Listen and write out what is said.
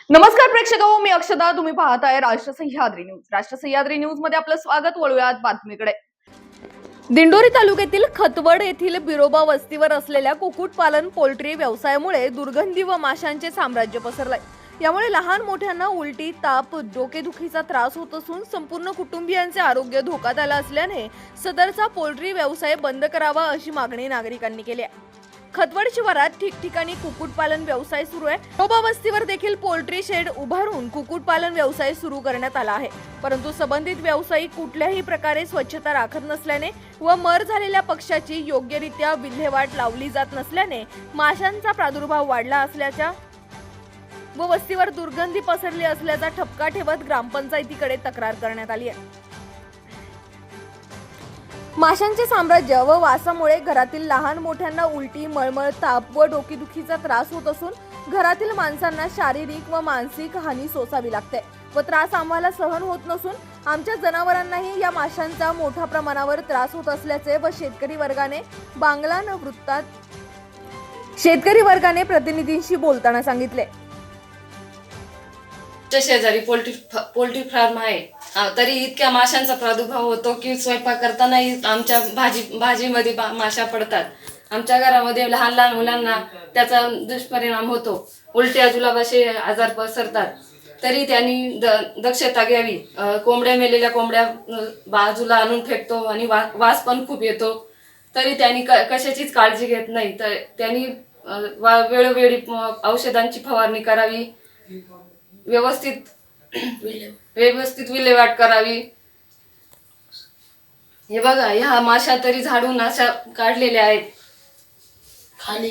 नमस्कार प्रेक्षकांनो, मी अक्षता. तुम्ही पाहताय राष्ट्र सह्याद्री न्यूज. राष्ट्र सह्याद्री न्यूज मध्ये आपलं स्वागत. वळूयात बातमीकडे. दिंडोरी तालुक्यातील खतवड येथील बिरोबा वस्तीवर असलेल्या कुक्कुटपालन पोल्ट्री व्यवसायामुळे दुर्गंधी व माशांचे साम्राज्य पसरलंय. यामुळे लहान मोठ्यांना उलटी, ताप, डोकेदुखीचा त्रास होत असून संपूर्ण कुटुंबियांचे आरोग्य धोक्यात आलं असल्याने सदरचा पोल्ट्री व्यवसाय बंद करावा अशी मागणी नागरिकांनी केली आहे. खतवड शिवारात ठिकठिकाणी कुक्कुटपालन व्यवसाय सुरू आहे. बिरोबा वस्तीवर देखील पोल्ट्री शेड उभारून कुक्कुटपालन व्यवसाय सुरू करण्यात आला आहे. परंतु संबंधित व्यावसायिक कुठल्याही प्रकारे स्वच्छता राखत नसल्याने व मर झालेल्या पक्ष्याची योग्यरित्या विल्हेवाट लावली जात नसल्याने माशांचा प्रादुर्भाव वाढला असल्याच्या व वस्तीवर दुर्गंधी पसरली असल्याचा ठपका ठेवत ग्रामपंचायतीकडे तक्रार करण्यात आली आहे. माशांचे साम्राज्य व वासामुळे घरातील लहान मोठ्यांना उलटी, मळमळ, ताप व डोकेदुखीचा त्रास होत असून घरातील माणसांना शारीरिक व मानसिक हानी सोसावी लागते व त्रास आम्हाला सहन होत नसून आमच्या जनावरांनाही या माशांचा मोठ्या प्रमाणावर त्रास होत असल्याचे व शेतकरी वर्गाने प्रतिनिधींशी बोलताना सांगितले. शेजारी पोल्ट्री फार्म आहे, तरी इतक्या माशांचा प्रादुर्भाव होतो की स्वयंपाक करतानाही आमच्या भाजीमध्ये माशा पडतात. आमच्या घरामध्ये लहान लहान मुलांना त्याचा दुष्परिणाम होतो. उलट्या जुलाबाचे आजार पसरतात. तरी त्यांनी दक्षता घ्यावी. कोंबड्या, मेलेल्या कोंबड्या बाजूला आणून फेकतो आणि वास पण खूप येतो. तरी त्यांनी कशाचीच काळजी घेत नाही. तर त्यांनी वेळोवेळी औषधांची फवारणी करावी, व्यवस्थित विल्हेवाट करावी. हे बघा, ह्या माशा तरी झाडून अशा काढलेल्या आहेत खाली.